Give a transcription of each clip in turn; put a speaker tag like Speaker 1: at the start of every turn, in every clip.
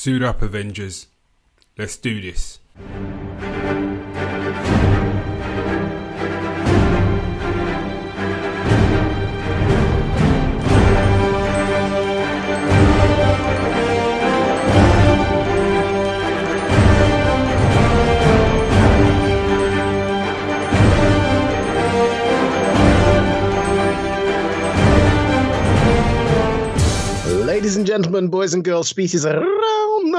Speaker 1: Suit up, Avengers. Let's do this.
Speaker 2: Ladies and gentlemen, boys and girls, species around the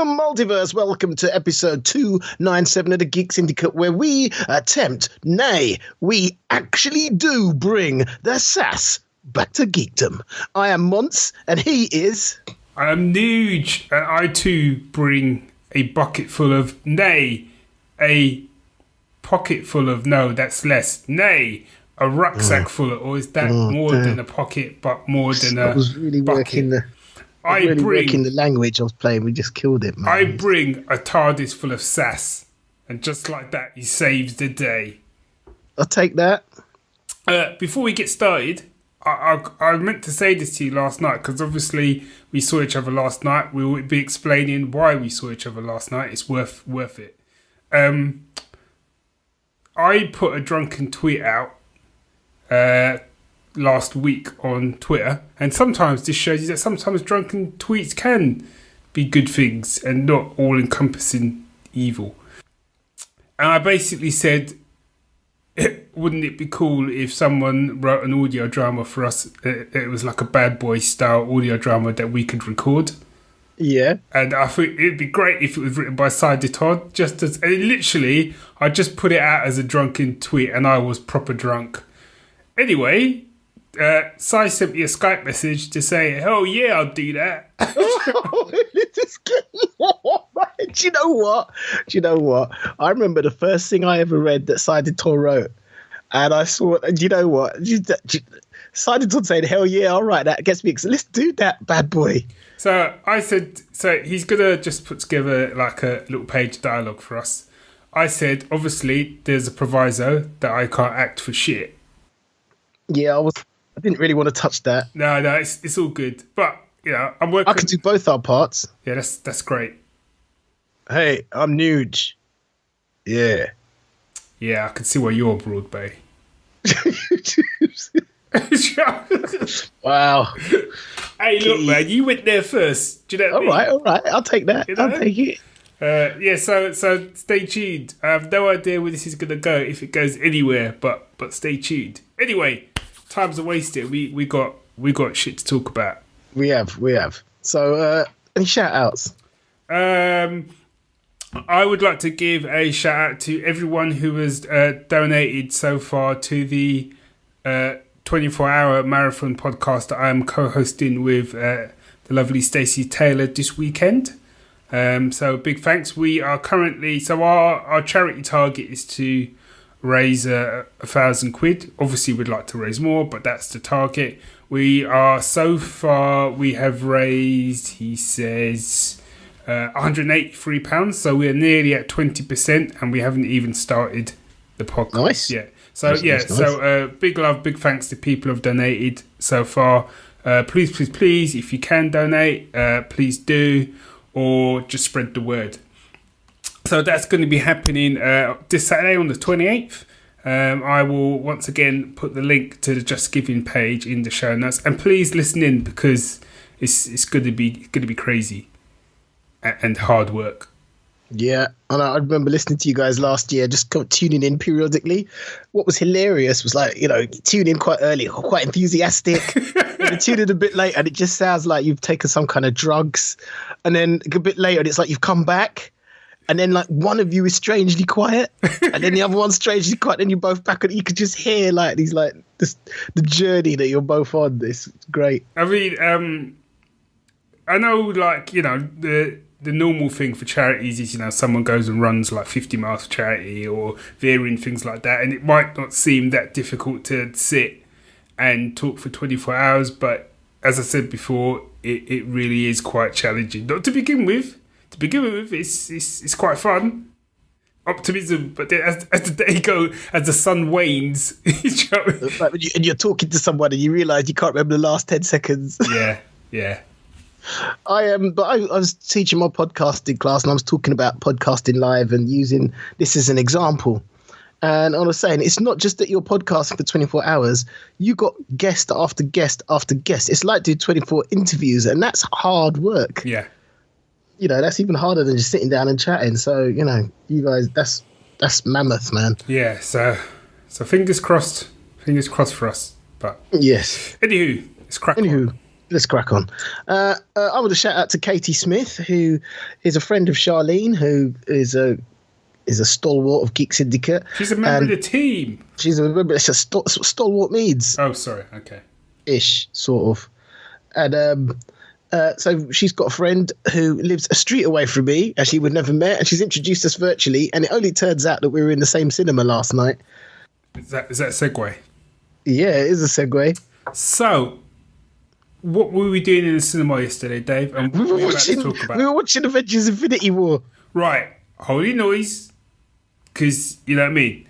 Speaker 2: multiverse, welcome to episode 297 of the Geek Syndicate, where we attempt, nay, we actually do bring the sass back to geekdom. I am Monts, and he is...
Speaker 1: I am Nuge, and I too bring a bucket full of, nay, a pocket full of, no, that's less, nay, a rucksack full of, or is that more than a pocket, but more than a
Speaker 2: I was really
Speaker 1: bucket?
Speaker 2: working the language I was playing. We just killed it, man.
Speaker 1: I bring a TARDIS full of sass, and just like that, he saves the day.
Speaker 2: I'll take that.
Speaker 1: Before we get started, I meant to say this to you last night, because obviously we saw each other last night. We will be explaining why we saw each other last night. It's worth it. I put a drunken tweet out last week on Twitter, and sometimes this shows you that sometimes drunken tweets can be good things and not all encompassing evil. And I basically said, wouldn't it be cool if someone wrote an audio drama for us? It was like a bad boy style audio drama that we could record.
Speaker 2: Yeah.
Speaker 1: And I thought it'd be great if it was written by Sidey Todd. Literally, I just put it out as a drunken tweet, and I was proper drunk. Anyway, Sai sent me a Skype message to say, hell yeah, I'll do that.
Speaker 2: Do you know what? I remember the first thing I ever read that Sidey Todd wrote, and I saw, do you know what? Sidey Todd saying, hell yeah, all right, that gets me excited. Let's do that, bad boy.
Speaker 1: So I said, so he's going to just put together like a little page dialogue for us. I said, obviously, there's a proviso that I can't act for shit.
Speaker 2: Yeah, I didn't really want to touch that.
Speaker 1: No, it's all good. But, you know, I'm working...
Speaker 2: I could do both our parts.
Speaker 1: Yeah, that's great. Hey,
Speaker 2: I'm Nuge. Yeah.
Speaker 1: Yeah, I can see why you're Broadway.
Speaker 2: Wow.
Speaker 1: Hey, look, man, you went there first. Do you know what I mean?
Speaker 2: All right. I'll take that. You know? I'll take it.
Speaker 1: Yeah, so stay tuned. I have no idea where this is going to go, if it goes anywhere, but stay tuned. Anyway, time's a wasted. We got shit to talk about. We have. So, any shout-outs? I would like to give a shout-out to everyone who has donated so far to the 24-hour marathon podcast that I am co-hosting with the lovely Stacey Taylor this weekend. So big thanks. We are currently, so our charity target is to raise £1,000. Obviously we'd like to raise more, but that's the target. We have raised, he says, £183, so we're nearly at 20%, and we haven't even started the podcast
Speaker 2: nice.
Speaker 1: yet. So nice. So big love, big thanks to people who have donated so far. Please, if you can donate, please do, or just spread the word. So that's going to be happening this Saturday on the 28th. I will once again put the link to the Just Giving page in the show notes, and please listen in, because it's going to be crazy and hard work.
Speaker 2: Yeah, and I remember listening to you guys last year, just tuning in periodically. What was hilarious was, like, you know, tune in quite early, quite enthusiastic, and tune in a bit late, and it just sounds like you've taken some kind of drugs, and then a bit later, it's like you've come back, and then like one of you is strangely quiet, and then the other one's strangely quiet, and you're both back, and you could just hear like these like the journey that you're both on. It's great.
Speaker 1: I mean, I know, like, you know, the normal thing for charities is, you know, someone goes and runs like 50 miles for charity or varying things like that, and it might not seem that difficult to sit and talk for 24 hours, but as I said before, it really is quite challenging. Not to begin with. To begin with, it's quite fun. Optimism, but then as the day goes, as the sun wanes,
Speaker 2: and you're talking to someone and you realise you can't remember the last 10 seconds.
Speaker 1: Yeah.
Speaker 2: I am, but I was teaching my podcasting class, and I was talking about podcasting live and using this as an example. And I was saying, it's not just that you're podcasting for 24 hours. You got guest after guest after guest. It's like doing 24 interviews, and that's hard work.
Speaker 1: Yeah.
Speaker 2: That's even harder than just sitting down and chatting. So, you guys, that's mammoth, man.
Speaker 1: Yeah. So fingers crossed for us. But
Speaker 2: yes.
Speaker 1: Anywho, let's crack on.
Speaker 2: Let's crack on. I want to shout out to Katie Smith, who is a friend of Charlene, who is a stalwart of Geek Syndicate.
Speaker 1: She's a member of the team.
Speaker 2: She's a member. It's just stalwart means.
Speaker 1: Oh, sorry. Okay.
Speaker 2: Ish, sort of. And so she's got a friend who lives a street away from me, as she would never met, and she's introduced us virtually. And it only turns out that we were in the same cinema last night.
Speaker 1: Is that a segue?
Speaker 2: Yeah, it is a segue.
Speaker 1: So, what were we doing in the cinema yesterday, Dave? And what
Speaker 2: we were watching Avengers Infinity War.
Speaker 1: Right. Holy noise. Because, you know what I mean?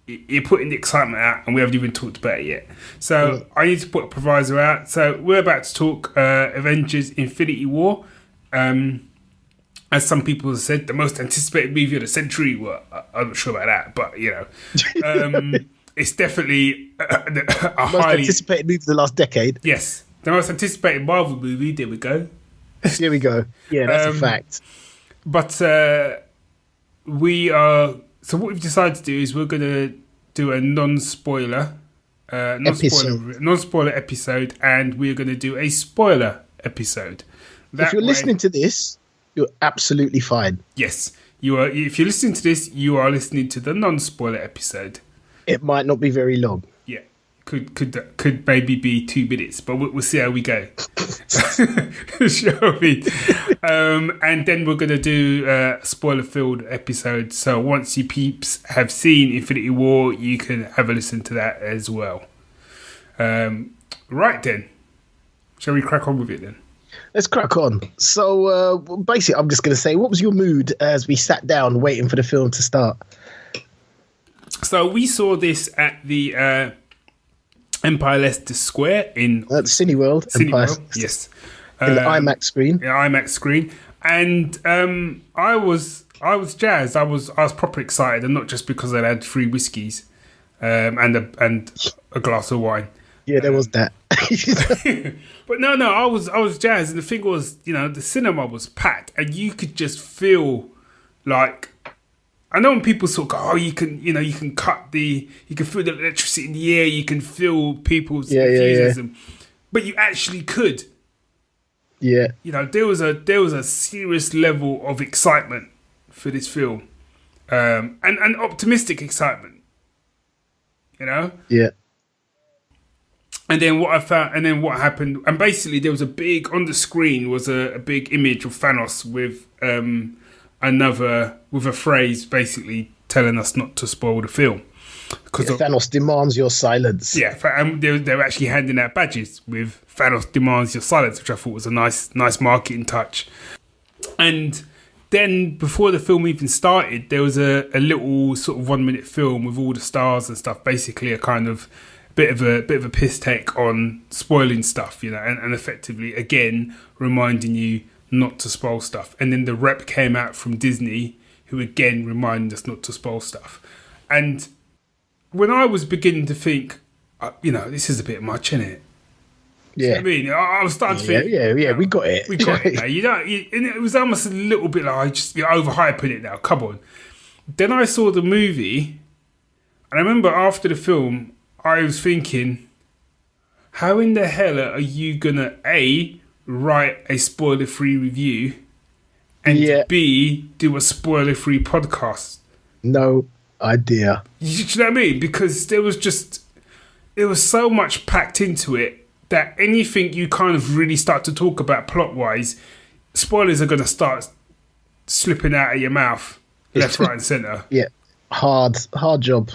Speaker 1: You're putting the excitement out and we haven't even talked about it yet. So I need to put a proviso out. So we're about to talk Avengers Infinity War. As some people have said, the most anticipated movie of the century. Well, I'm not sure about that, but, it's definitely a
Speaker 2: most
Speaker 1: highly
Speaker 2: anticipated movie of the last decade.
Speaker 1: Yes. The most anticipated Marvel movie. There we go.
Speaker 2: Here we go. Yeah, that's a fact.
Speaker 1: But we are... So what we've decided to do is we're going to do a non-spoiler episode, and we're going to do a spoiler episode.
Speaker 2: If you're listening to this, you're absolutely fine.
Speaker 1: Yes, you are. If you're listening to this, you are listening to the non-spoiler episode.
Speaker 2: It might not be very long.
Speaker 1: Yeah, could maybe be 2 minutes, but we'll see how we go. Shall we? And then we're going to do a spoiler-filled episode. So once you peeps have seen Infinity War, you can have a listen to that as well. Right then. Shall we crack on with it then?
Speaker 2: Let's crack on. So basically, I'm just going to say, what was your mood as we sat down waiting for the film to start?
Speaker 1: So we saw this at the Empire Leicester Square in
Speaker 2: Cineworld.
Speaker 1: Yes.
Speaker 2: In the IMAX screen.
Speaker 1: Yeah, IMAX screen. And I was jazzed. I was proper excited, and not just because I had 3 whiskies and a glass of wine.
Speaker 2: Yeah, there was that.
Speaker 1: But no, I was jazzed, and the thing was, the cinema was packed, and you could just feel like, I know when people sort of go, you can feel the electricity in the air, you can feel people's enthusiasm, but you actually could.
Speaker 2: Yeah.
Speaker 1: There was a serious level of excitement for this film, and optimistic excitement.
Speaker 2: Yeah.
Speaker 1: And then what happened, and basically there was a big, on the screen was a big image of Thanos with with a phrase basically telling us not to spoil the film. Because
Speaker 2: Thanos demands your silence.
Speaker 1: Yeah, and they were actually handing out badges with Thanos demands your silence, which I thought was a nice marketing touch. And then before the film even started, there was a little sort of 1 minute film with all the stars and stuff, basically a kind of bit of a piss take on spoiling stuff, and effectively again reminding you not to spoil stuff. And then the rep came out from Disney, who again reminded us not to spoil stuff. And when I was beginning to think, this is a bit much, isn't it?
Speaker 2: Yeah.
Speaker 1: I mean, I was starting to think,
Speaker 2: yeah, we got it.
Speaker 1: We got it now. And it was almost a little bit like, you're overhyping it now. Come on. Then I saw the movie, and I remember after the film, I was thinking, how in the hell are you gonna A, write a spoiler-free review, and B, do a spoiler-free podcast?
Speaker 2: No idea.
Speaker 1: You know what I mean? Because there was so much packed into it that anything you kind of really start to talk about plot-wise, spoilers are gonna start slipping out of your mouth, left, right, and centre.
Speaker 2: Yeah, hard job.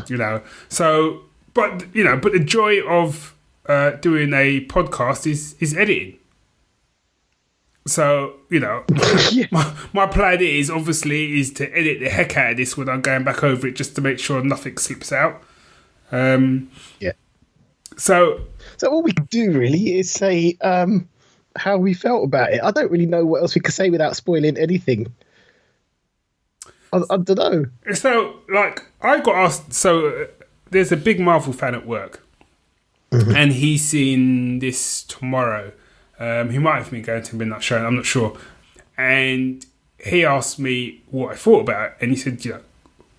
Speaker 1: So. But the joy of doing a podcast is editing. So my plan is to edit the heck out of this when I'm going back over it, just to make sure nothing slips out.
Speaker 2: Yeah.
Speaker 1: So
Speaker 2: what we could do really is say, how we felt about it. I don't really know what else we could say without spoiling anything. I don't know.
Speaker 1: So, like, I got asked. So, there's a big Marvel fan at work, and he's seeing this tomorrow. He might have been going to midnight show. I'm not sure. And he asked me what I thought about it, and he said, "You know,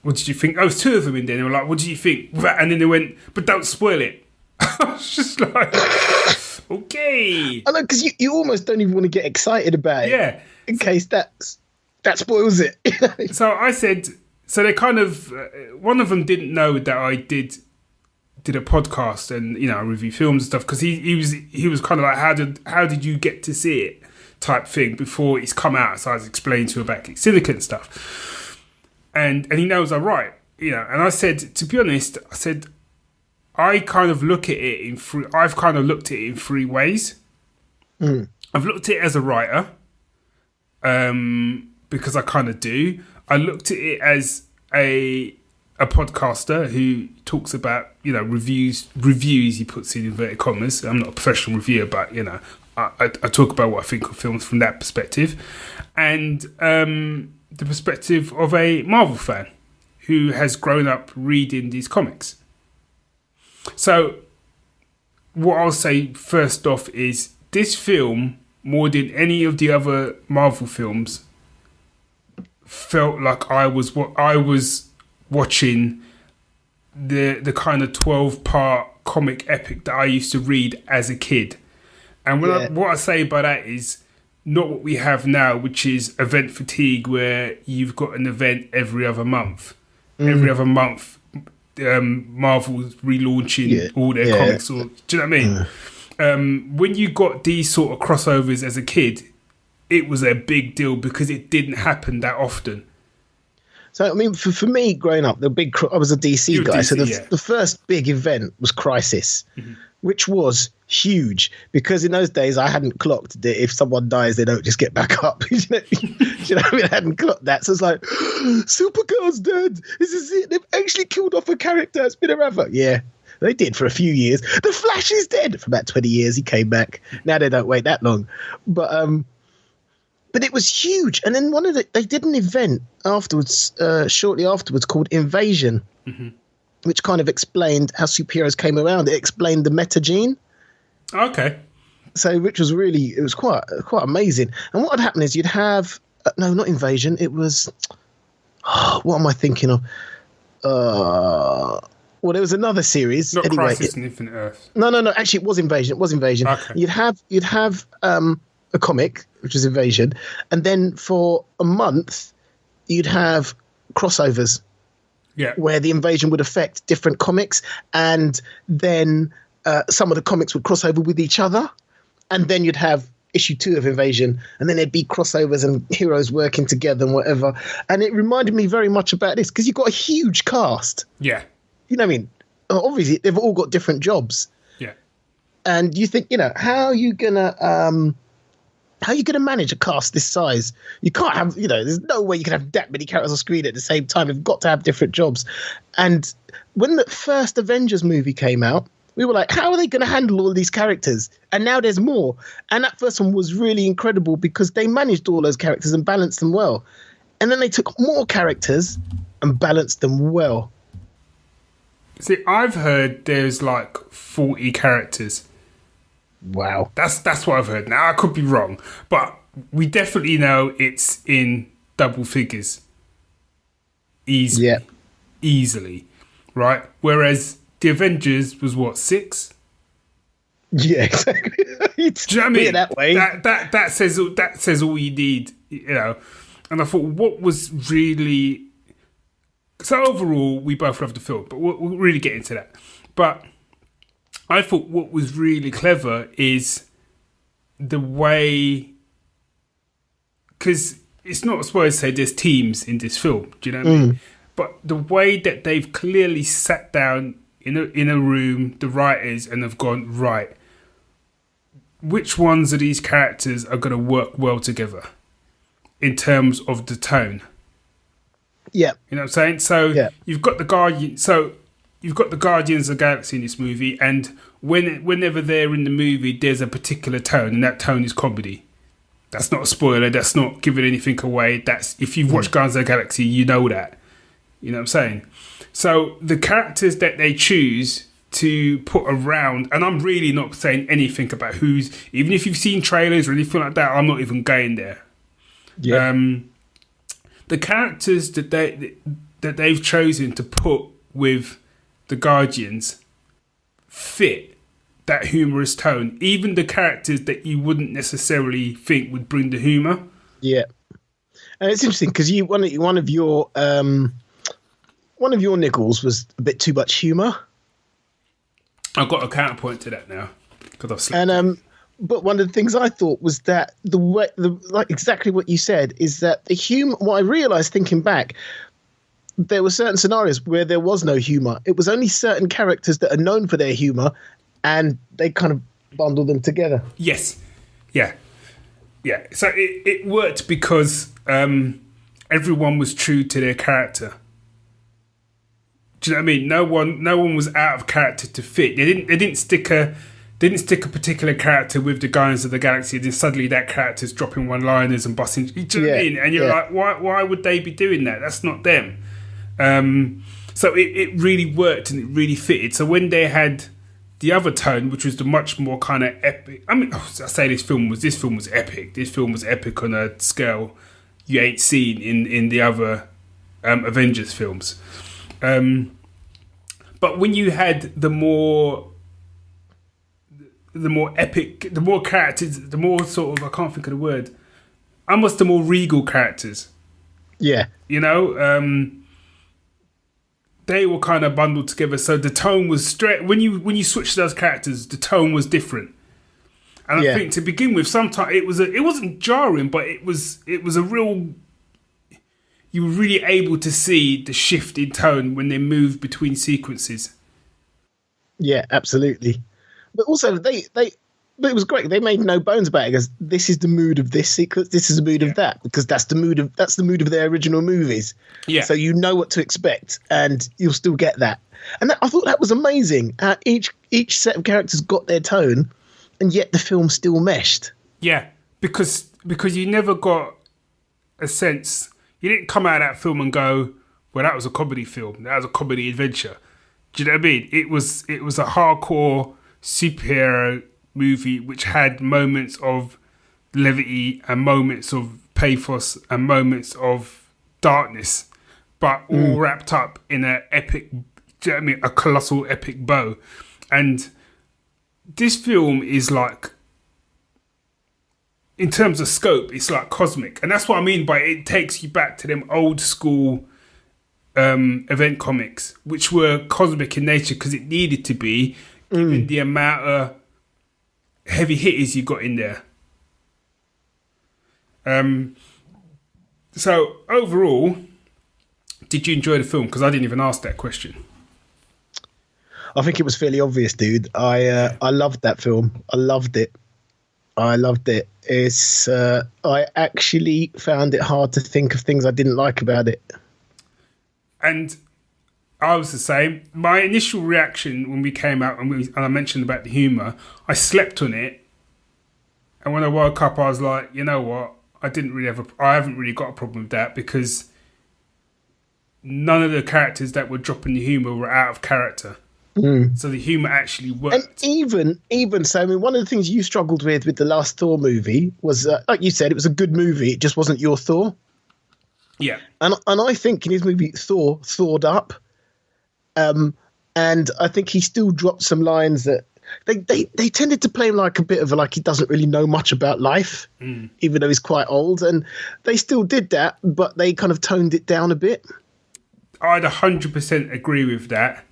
Speaker 1: what did you think?" Oh, was two of them in there. They were like, "What did you think?" And then they went, "But don't spoil it." I was just like, okay.
Speaker 2: I know, because you almost don't even want to get excited about it.
Speaker 1: Yeah.
Speaker 2: In case that spoils it.
Speaker 1: So I said, so they kind of, one of them didn't know that I did a podcast and, you know, review films and stuff, because he was kind of like, how did you get to see it type thing before it's come out. So I was explaining to him about Geek Syndicate and stuff. And he knows I'm right, you know. And I said, to be honest, I kind of look at it in three. I've kind of looked at it in three ways. I've looked at it as a writer, because I kind of do. I looked at it as a podcaster who talks about, you know, reviews. He puts in inverted commas. I'm not a professional reviewer, but, you know, I talk about what I think of films from that perspective, and the perspective of a Marvel fan who has grown up reading these comics. So, what I'll say first off is this film, more than any of the other Marvel films, felt like I was watching the kind of 12-part comic epic that I used to read as a kid. And what I say by that is not what we have now, which is event fatigue, where you've got an event every other month. Every other month, Marvel's relaunching all their comics. Or, do you know what I mean? When you got these sort of crossovers as a kid, it was a big deal because it didn't happen that often.
Speaker 2: So, I mean, for me, growing up, I was a DC guy. So the first big event was Crisis, which was huge, because in those days I hadn't clocked that if someone dies, they don't just get back up. you know what I mean? I hadn't clocked that. So it's like, Supergirl's dead. This is it. They've actually killed off a character. It's been a forever. Yeah, they did for a few years. The Flash is dead for about 20 years. He came back. Now they don't wait that long. But it was huge. And then they did an event afterwards, shortly afterwards, called Invasion, which kind of explained how superheroes came around. It explained the meta gene.
Speaker 1: Okay.
Speaker 2: So, which was quite amazing. And what would happen is you'd have no, not Invasion. It was what am I thinking of? Well, there was another series.
Speaker 1: Not
Speaker 2: anyway,
Speaker 1: Crisis on Infinite Earth.
Speaker 2: No. Actually, it was Invasion. Okay. You'd have a comic, which was Invasion, and then for a month you'd have crossovers.
Speaker 1: Yeah.
Speaker 2: Where the invasion would affect different comics, and then some of the comics would cross over with each other, and then you'd have issue 2 of Invasion, and then there'd be crossovers and heroes working together and whatever. And it reminded me very much about this, because you've got a huge cast.
Speaker 1: Yeah.
Speaker 2: You know what I mean? Obviously, they've all got different jobs.
Speaker 1: Yeah.
Speaker 2: And you think, you know, how are you gonna manage a cast this size? You can't have, you know, there's no way you can have that many characters on screen at the same time. They've got to have different jobs. And when the first Avengers movie came out, we were like, how are they going to handle all these characters? And now there's more. And that first one was really incredible because they managed all those characters and balanced them well. And then they took more characters and balanced them well.
Speaker 1: See, I've heard there's like 40 characters.
Speaker 2: Wow.
Speaker 1: That's what I've heard. Now, I could be wrong, but we definitely know it's in double figures. Easily.
Speaker 2: Yeah.
Speaker 1: Easily. Right? Whereas the Avengers was what, 6?
Speaker 2: Yeah, exactly. Do
Speaker 1: you know what I mean?
Speaker 2: That way.
Speaker 1: That says all you need, you know. And I thought, what was really... So overall, we both loved the film, but we'll really get into that. But I thought what was really clever is the way... Because it's not supposed to say there's teams in this film, do you know what I mean? But the way that they've clearly sat down in a room, the writers, and have gone, right, which ones of these characters are going to work well together in terms of the tone?
Speaker 2: Yeah.
Speaker 1: You know what I'm saying? So
Speaker 2: yeah.
Speaker 1: you've got the Guardians of the Galaxy in this movie, and whenever they're in the movie, there's a particular tone, and that tone is comedy. That's not a spoiler. That's not giving anything away. That's if you've watched Guardians of the Galaxy, you know that. You know what I'm saying? So the characters that they choose to put around, and I'm really not saying anything about who's, even if you've seen trailers or anything like that, I'm not even going there. Yeah. The characters that they've chosen to put with the Guardians fit that humorous tone. Even the characters that you wouldn't necessarily think would bring the humor. Yeah,
Speaker 2: and it's interesting because one of your niggles was a bit too much humor.
Speaker 1: I've got a counterpoint to that now because I've slept.
Speaker 2: And but one of the things I thought was that like exactly what you said is that the humor. What I realized thinking back, there were certain scenarios where there was no humor. It was only certain characters that are known for their humor, and they kind of bundled them together.
Speaker 1: Yes, yeah. So it worked because everyone was true to their character. Do you know what I mean? No one was out of character to fit. They didn't stick a particular character with the Guardians of the Galaxy, and then suddenly that character's dropping one-liners and busting. Do you know what I mean? And you're like, why would they be doing that? That's not them. So it really worked and it really fitted. So when they had the other tone, which was the much more kind of epic. I mean, I say this film was epic. This film was epic on a scale you ain't seen in the other Avengers films. But when you had the more epic, the more characters, the more sort of, I can't think of the word, almost the more regal characters.
Speaker 2: Yeah.
Speaker 1: You know, they were kind of bundled together, so the tone was straight. When you switched those characters, the tone was different. And I think to begin with, sometimes it wasn't jarring, but it was a real. You were really able to see the shift in tone when they moved between sequences.
Speaker 2: Yeah, absolutely. But also, but it was great. They made no bones about it because this is the mood of this sequence. This is the mood of that, because that's the mood of their original movies. Yeah. So you know what to expect, and you'll still get that. And I thought that was amazing. Each set of characters got their tone, and yet the film still meshed.
Speaker 1: Yeah, because you never got a sense. You didn't come out of that film and go, well, that was a comedy film. That was a comedy adventure. Do you know what I mean? It was a hardcore superhero movie which had moments of levity and moments of pathos and moments of darkness, but all wrapped up in an epic, do you know what I mean? A colossal epic bow. And this film is like, in terms of scope, it's like cosmic. And that's what I mean by it takes you back to them old school event comics, which were cosmic in nature because it needed to be, given the amount of heavy hitters you got in there. So overall, did you enjoy the film? Because I didn't even ask that question.
Speaker 2: I think it was fairly obvious, dude. I loved that film. I loved it. It's I actually found it hard to think of things I didn't like about it.
Speaker 1: And I was the same. My initial reaction when we came out and I mentioned about the humour, I slept on it. And when I woke up, I was like, you know what? I haven't really got a problem with that because none of the characters that were dropping the humour were out of character. So the humour actually worked.
Speaker 2: And even so, I mean, one of the things you struggled with the last Thor movie was, like you said, it was a good movie. It just wasn't your Thor.
Speaker 1: Yeah.
Speaker 2: And I think in his movie, Thor thawed up. And I think he still dropped some lines that they tended to play him like a bit of like he doesn't really know much about life, even though he's quite old. And they still did that, but they kind of toned it down a bit.
Speaker 1: I'd 100% agree with that.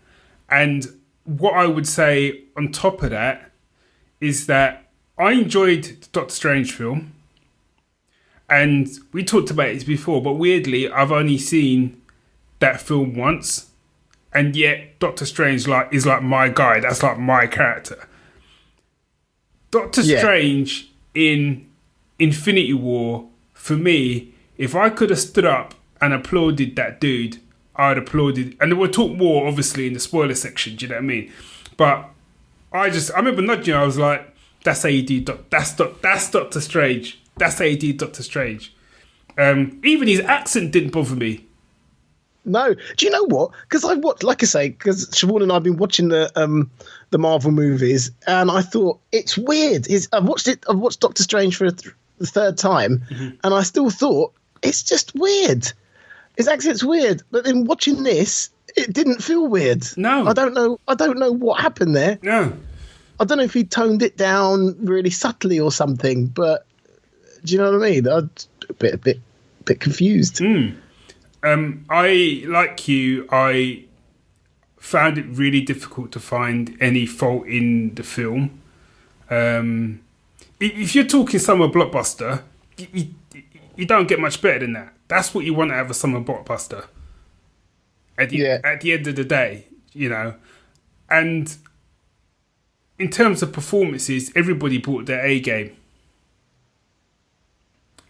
Speaker 1: And what I would say on top of that is that I enjoyed the Doctor Strange film. And we talked about this before, but weirdly, I've only seen that film once. And yet, Doctor Strange is like my guy. That's like my character. Doctor Strange in Infinity War, for me, if I could have stood up and applauded that dude, I'd applauded. And we'll talk more, obviously, in the spoiler section. Do you know what I mean? But I remember nudging. I was like, "That's how you do. That's Doctor Strange. That's how you do Doctor Strange." Even his accent didn't bother me.
Speaker 2: No, do you know what? Because I watched, like I say, because Siobhan and I've been watching the Marvel movies, and I thought it's weird. I've watched Doctor Strange for the third time, and I still thought it's just weird. His accent's weird, but then watching this, it didn't feel weird.
Speaker 1: No,
Speaker 2: I don't know what happened there.
Speaker 1: No, I
Speaker 2: don't know if he toned it down really subtly or something. But do you know what I mean? I'm a bit confused.
Speaker 1: I, like you, I found it really difficult to find any fault in the film. If you're talking summer blockbuster, you don't get much better than that. That's what you want out of a summer blockbuster. At the end of the day, you know. And in terms of performances, everybody brought their A game.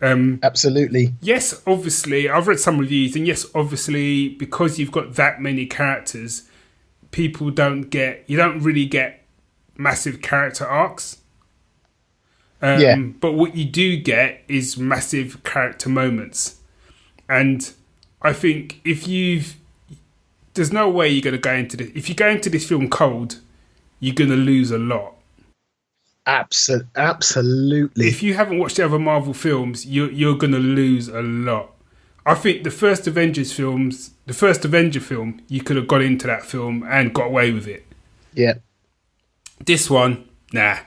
Speaker 2: Absolutely.
Speaker 1: Yes, obviously, I've read some reviews, and yes, obviously, because you've got that many characters, you don't really get massive character arcs. But what you do get is massive character moments. And I think there's no way you're going to go into this. If you go into this film cold, you're going to lose a lot.
Speaker 2: Absolutely.
Speaker 1: If you haven't watched the other Marvel films, you're going to lose a lot. I think the first Avenger film, you could have got into that film and got away with it.
Speaker 2: Yeah.
Speaker 1: This one, nah.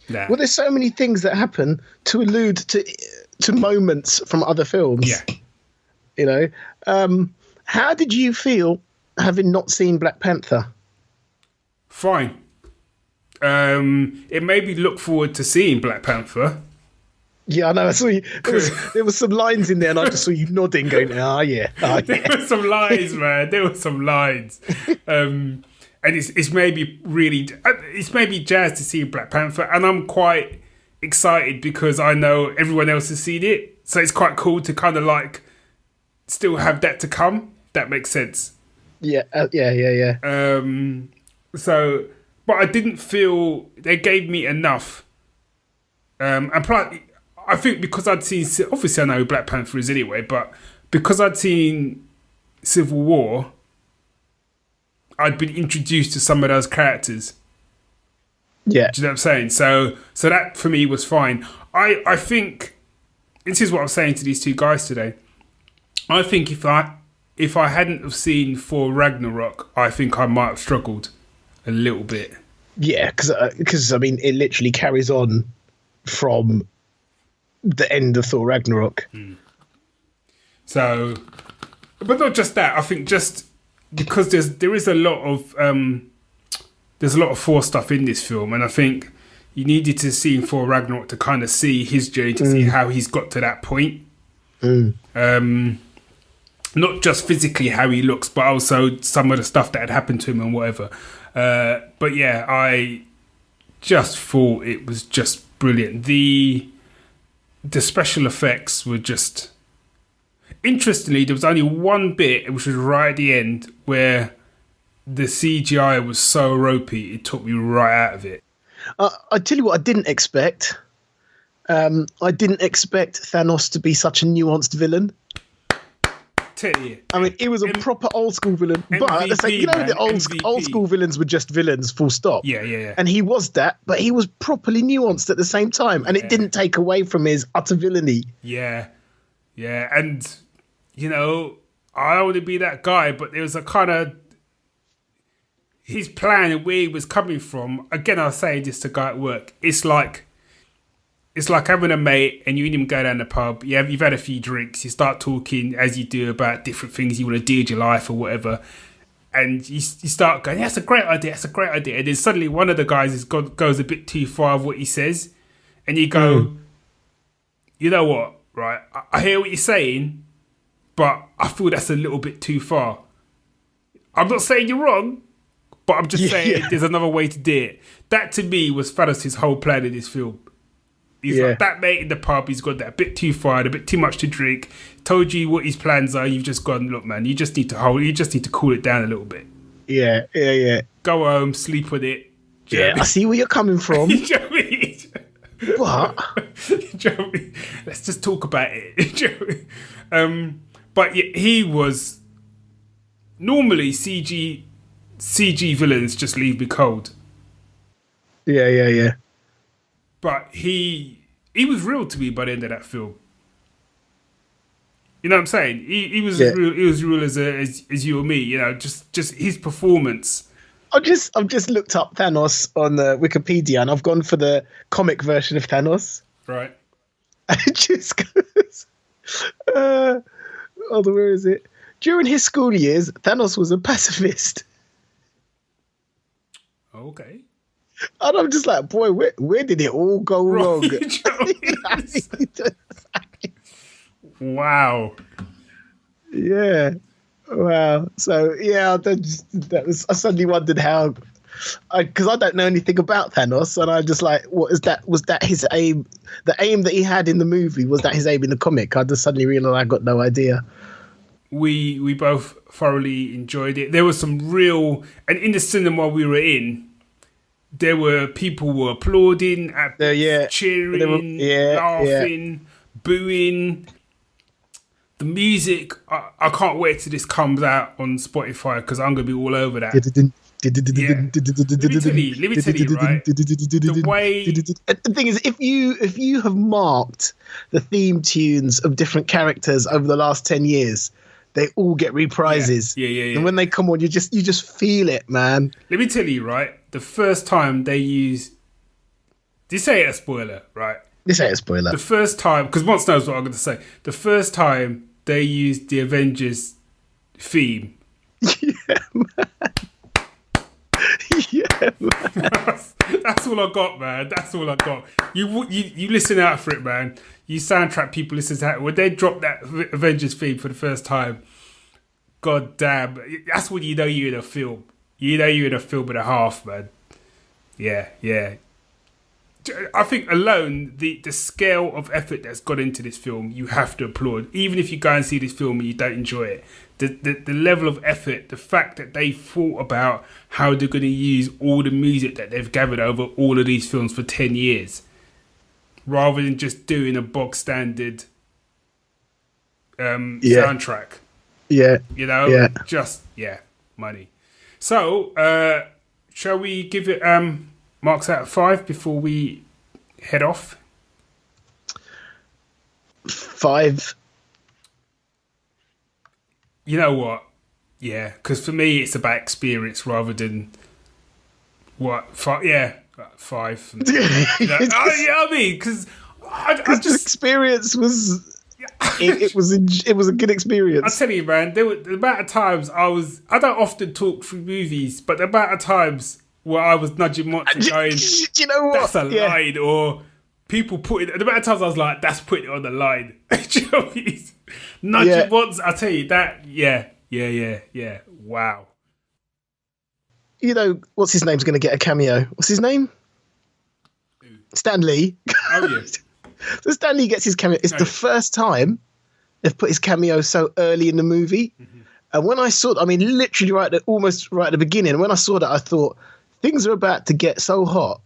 Speaker 2: Well, there's so many things that happen to allude to moments from other films.
Speaker 1: Yeah.
Speaker 2: You know, how did you feel having not seen Black Panther?
Speaker 1: Fine. It made me look forward to seeing Black Panther.
Speaker 2: Yeah, I know. I saw you. There was some lines in there, and I just saw you nodding, going, yeah.
Speaker 1: There were some lines, man. There were some lines. And it's made me jazzed to see Black Panther, and I'm quite excited because I know everyone else has seen it, so it's quite cool to kind of like still have that to come. That makes sense.
Speaker 2: Yeah.
Speaker 1: So, but I didn't feel they gave me enough. And I think because I'd seen, obviously I know who Black Panther is anyway, but because I'd seen Civil War, I'd been introduced to some of those characters.
Speaker 2: Yeah.
Speaker 1: Do you know what I'm saying? So that for me was fine. I think, this is what I'm saying to these two guys today. I think if I hadn't have seen Thor Ragnarok, I think I might have struggled a little bit.
Speaker 2: Yeah, because I mean, it literally carries on from the end of Thor Ragnarok.
Speaker 1: So, but not just that. I think just because there is a lot of Thor stuff in this film, and I think you needed to see Thor Ragnarok to kind of see his journey, to see how he's got to that point. Not just physically how he looks, but also some of the stuff that had happened to him and whatever. But yeah, I just thought it was just brilliant. The special effects were just... Interestingly, there was only one bit, which was right at the end, where the CGI was so ropey, it took me right out of it.
Speaker 2: I tell you what I didn't expect. I didn't expect Thanos to be such a nuanced villain.
Speaker 1: Tell you.
Speaker 2: I mean, it was a proper old school villain. But it's like, you know, the old school villains were just villains, full stop.
Speaker 1: Yeah.
Speaker 2: And he was that, but he was properly nuanced at the same time. And it didn't take away from his utter villainy.
Speaker 1: Yeah. And, you know, I don't want to be that guy, but there was a kind of... His plan and where he was coming from, again, I was saying this to a guy at work, it's like having a mate and you and him go down the pub, you've had a few drinks, you start talking as you do about different things you want to do with your life or whatever, and you start going, that's a great idea, and then suddenly one of the guys goes a bit too far of what he says, and you go, you know what, right, I hear what you're saying, but I feel that's a little bit too far. I'm not saying you're wrong, but I'm just saying there's another way to do it. That to me was Thanos' whole plan in this film. He's like, that mate in the pub, he's got that a bit too fired, a bit too much to drink, told you what his plans are, you've just gone, look man, you just need to cool it down a little bit.
Speaker 2: Yeah.
Speaker 1: Go home, sleep with it,
Speaker 2: Yeah, I see where you're coming from.
Speaker 1: Do you know what I mean?
Speaker 2: But
Speaker 1: Do you know what I mean? Let's just talk about it. Do you know what I mean? But yeah, he was normally CG villains just leave me cold.
Speaker 2: Yeah.
Speaker 1: But he was real to me by the end of that film. You know what I'm saying? He was real. He was real as you or me. You know, just his performance.
Speaker 2: I've just looked up Thanos on Wikipedia, and I've gone for the comic version of Thanos.
Speaker 1: Right.
Speaker 2: And it just goes. Where is it? During his school years, Thanos was a pacifist.
Speaker 1: Okay.
Speaker 2: And I'm just like, boy, where did it all go wrong?
Speaker 1: Wow.
Speaker 2: Yeah. Wow. So yeah, that was. I suddenly wondered how, because I don't know anything about Thanos, and I just like, what is that? Was that his aim? The aim that he had in the movie, was that his aim in the comic? I just suddenly realized I got no idea.
Speaker 1: We both thoroughly enjoyed it. There was some real, and in the cinema we were in, there were people were applauding, cheering, laughing, booing. The music, I can't wait till this comes out on Spotify because I'm going to be all over that. Let me tell you, right? The way...
Speaker 2: The thing is, if you have marked the theme tunes of different characters over the last 10 years, they all get reprises.
Speaker 1: Yeah.
Speaker 2: And when they come on, you just feel it, man.
Speaker 1: Let me tell you, right? The first time they use... This ain't a spoiler, right?
Speaker 2: This ain't a spoiler.
Speaker 1: The first time, because Monts knows what I'm going to say. The first time they used the Avengers theme.
Speaker 2: Yeah, man.
Speaker 1: That's all I got, man. That's all I got. You listen out for it, man. You soundtrack people listen to that. When they drop that Avengers theme for the first time, god damn, that's when you know you're in a film. You know you're in a film and a half, man. Yeah. I think alone, the scale of effort that's gone into this film, you have to applaud. Even if you go and see this film and you don't enjoy it, the level of effort, the fact that they thought about how they're going to use all the music that they've gathered over all of these films for 10 years, rather than just doing a bog standard soundtrack.
Speaker 2: Yeah.
Speaker 1: You know, money. So, shall we give it marks out of 5 before we head off?
Speaker 2: 5.
Speaker 1: You know what? Yeah, because for me it's about experience rather than what. 5. Yeah, 5. For me. I mean, because I just
Speaker 2: experience was. It was a good experience.
Speaker 1: I tell you, man, there were the amount of times I don't often talk through movies, but the amount of times where I was nudging Monts and going,
Speaker 2: do you know what?
Speaker 1: That's a line, or people putting the amount of times I was like, that's putting it on the line. Do you know what I mean? Nudging Monts, I tell you that, yeah. Wow.
Speaker 2: You know, what's his name's going to get a cameo? What's his name? Stan Lee. Oh yeah. So Stan Lee gets his cameo. It's the first time they've put his cameo so early in the movie. Mm-hmm. And when I saw, literally almost right at the beginning, when I saw that, I thought, things are about to get so hot,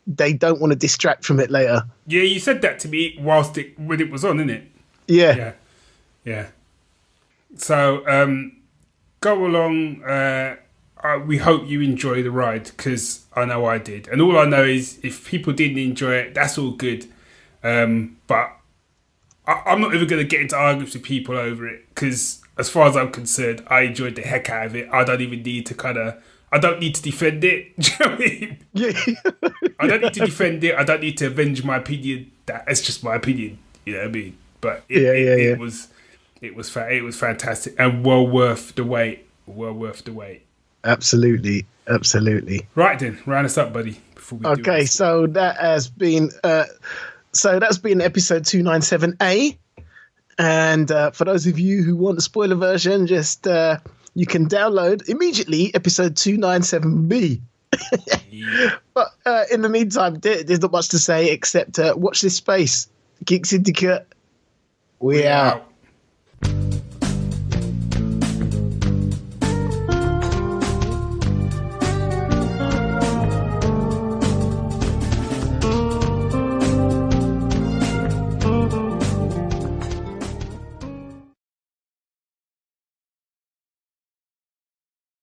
Speaker 2: they don't want to distract from it later.
Speaker 1: Yeah, you said that to me when it was on, innit?
Speaker 2: Yeah.
Speaker 1: So, go along. We hope you enjoy the ride, because I know I did. And all I know is if people didn't enjoy it, that's all good. But I'm not even going to get into arguments with people over it, because as far as I'm concerned, I enjoyed the heck out of it. I don't even need to I don't need to defend it. Do you know what I mean?
Speaker 2: Yeah.
Speaker 1: I don't need to defend it. I don't need to avenge my opinion. That's just my opinion. You know what I mean? But it was fantastic and well worth the wait. Absolutely. Right then, round us up, buddy. Before we
Speaker 2: okay, so that has been that's been episode 297A. And for those of you who want the spoiler version, just you can download immediately episode 297B. But in the meantime, there's not much to say except watch this space. Geek Syndicate, we out.